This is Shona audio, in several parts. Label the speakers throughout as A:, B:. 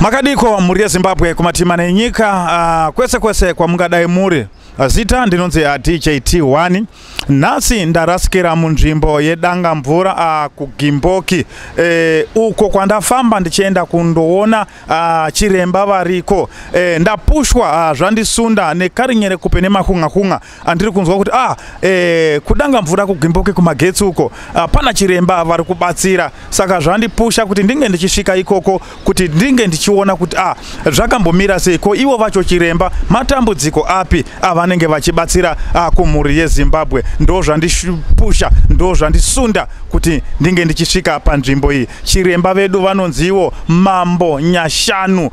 A: Makadiko muri yeZimbabwe kumatima nenyika kwese kwese kwa mungadai muri zita ndinonzi DJT1 nasi ndarasikira munzvimbo yedanga mvura kugimboki uko kwandafamba ndichienda kundoona chiremba variko ndapushwa zvandisunda nekarinyere kupe nemakunga andiri kunzwa kuti kudanga mvura kugimboki kumagetsi uko pana chiremba vari kubatsira saka zvandipusha kuti ndinge ndichisvika ikoko kuti ndinge ndichiona kuti zvakambomira seiko ivo vacho chiremba matambudziko api vanenge vachibatsira kumhuri yeZimbabwe ndo zvandipusha ndo zvandisunda kuti ndinge ndichisvika panzvimbo iyi. Chiremba vedu vanonziwo Mambo Nyashanu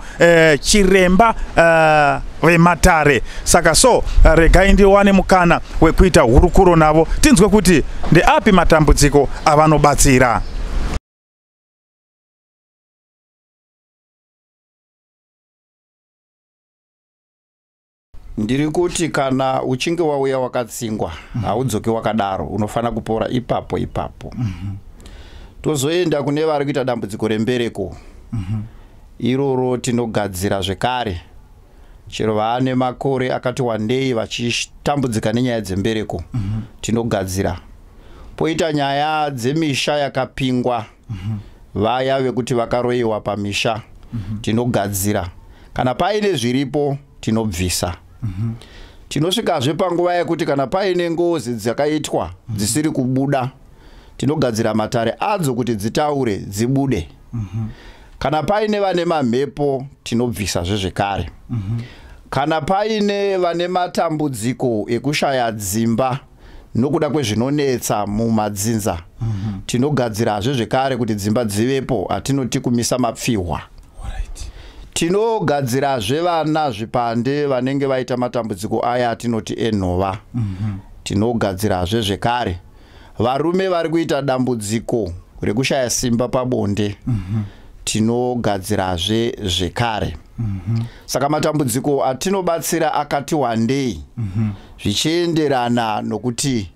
A: chiremba vematare saka regai ndiwane mukana wekuita hurukuro navo tinzwe kuti ndeapi matambudziko avanobatsira.
B: Ndiri kuti kana uchinge wauya wakatsingwa haudzoki wakadaro, unofana kupora ipapo. Tozoenda kune vari kuita dambudziko rembereko. Iroro tinogadzira zvekare. Chero vaane makore akati wandei vachitambudzika nenyaya dzembereko. Tinogadzira. Poita nyaya dzemisha yakapingwa. Vaya vekuti vakaroiwa pamisha. Tinogadzira. Kana paine zviripo tinobvisa. Tinosvikazve panguva yekuti kana paine ngozi dzakaitwa dzisiri kubuda tinogadzira matare adzo kuti dzitaure dzibude. Kana paine vane mamhepo tinobvisa zvezvekare. Kana paine vane matambudziko ekushaya dzimba nokuda kwezvinonetsa mumadzinza tinogadzira zvezvekare kuti dzimba dzivepo, atinoti kumisa mapfihwa. Tinogadzira zvevana zvipande vanenge vaita matambudziko aya atinoti enhova. Tinogadzira zvezvekare varume vari kuita dambudziko rekushaya simba pabonde. Tinogadzira zvezvekare. Saka matambudziko atinobatsira akati wandei zvichienderana nokuti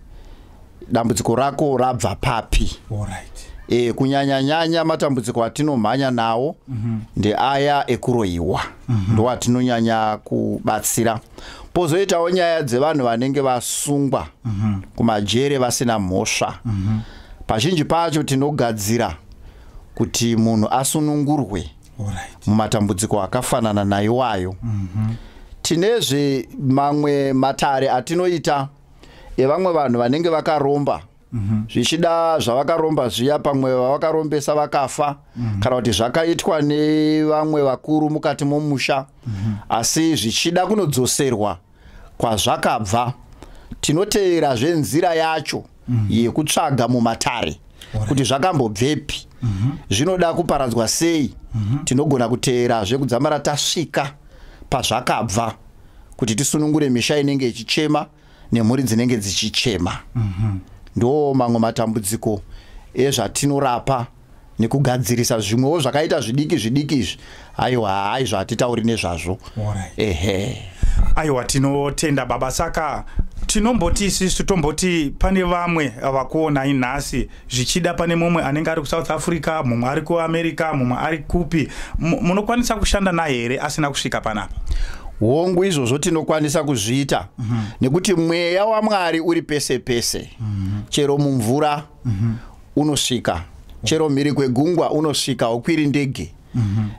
B: dambudziko rako rabva papi. Kunyanya matambudziko atinomhanya nawo ndeaya ekuroiwa ndo atinonyanya kubatsira. Pozoitawo nyaya dzevanhu vanenge vasungwa kumajere vasina mhosva. Pazhinji pacho tinogadzira kuti munhu asunungurwe mumatambudziko akafanana naiwayo. Tinezve mamwe matare atinoita evamwe vanhu vanenge vakaromba. Zvichida zvavakaromba zviya pamwe vavakarombesa vakafa kana kuti zvakaitwa nevamwe vakuru mukati momusha asi zvichida kunodzoserwa kwazvakabva, tinoteera zvenzira yacho yekutsvaga mumatare kuti zvakambobvepi, zvinoda kuparadzwa sei. Tinogona kuteera zvekudzamara tasvika pazvakabva kuti tisunungure misha inenge ichichema nemhuri dzinenge dzichichema. Ndo mamwe matambudziko ezvatinorapa nekugadzirisa zvimwewo zvakaita zvidiki izvi. Aiwa haizvo hatitauri nezvazvo.
A: Aiwa tinotenda baba. Saka tinomboti isusu tomboti pane vamwe vakuonai nhasi zvichida pane mumwe anenge ari kuSouth Africa, mumwe ari kuAmerica, mumwe ari kupi, munokwanisa kushanda naye here asina kusvika panapa?
B: Hongu izvozvo tinokwanisa kuzviita nekuti mweya waMwari uri pese pese. Chero mumvura unosvika, chero mhiri kwegungwa unosvika, ukwiri ndege.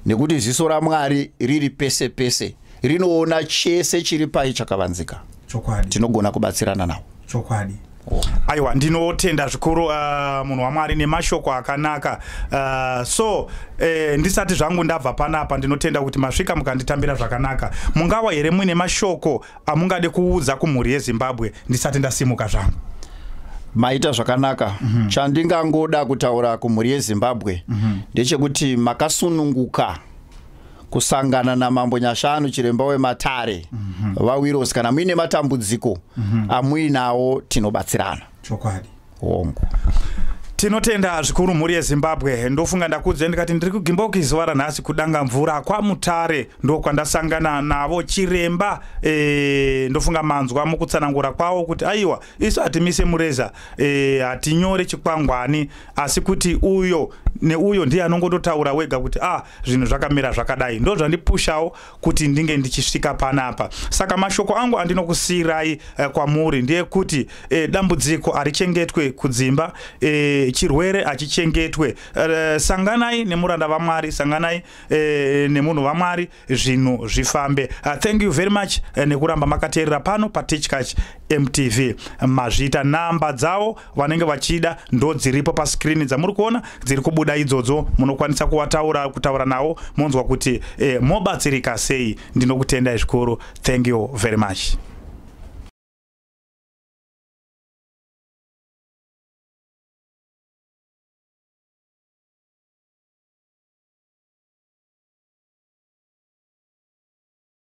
B: Nekuti ziso raMwari riri pese pese, rinoona chese chiri pai chakavanzika. Tinogona kubatsirana nawo. Aiwa ndinotenda zvikuru munhu waMwari nemashoko akanaka. Ndisati zvangu ndabva panapa ndinotenda kuti masvika mukanditambira zvakanaka. Mungawa here muine mashoko amungade kuudza kumhuri yeZimbabwe ndisati ndasimuka zvangu? Maita zvakanaka. Chandingangoda kutaura kumhuri yeZimbabwe ndechekuti makasununguka kusangana naMambo Nyashanu chiremba wematare vawirosi. Kana muine matambudziko amuinawo tinobatsirana.
A: Chokwadi.
B: Hongu.
A: Tinotenda zvikuru mhuri yeZimbabwe. Ndofunga ndakudze ndikati ndiri kugimboka izuva ranhasi kudanga mvura kwaMutare, ndokandasangana navo chiremba. Ndofunga manzwa mukutsanangura kwawo kuti aiwa isu hatimise mureza, hatinyore chikwangwani, asi kuti uyo neuyo ndiye anongototaura wega kuti zvinhu zvakamira zvakadai. Ndo zvandipushawo kuti ndinge ndichisvika panapa. Saka mashoko angu andinokusiyirai kwamuri ndiye kuti dambudziko harichengetwe kudzimba, chirwere hachichengetwe. Sanganai nemuranda vaMwari, sanganai nemunhu vaMwari, zvinhu zvifambe. Thank you very much nekuramba makateerera pano paTeachCatch MTV. Mazvita namba dzavo vanenge vachida ndo dziripo paskrini dzamuri kuona dziri kubuda idzodzo, munokwanisa kutaura nawo monzwa kuti mobatsirika sei. Ndinokutendai zvikuru. Thank you very much.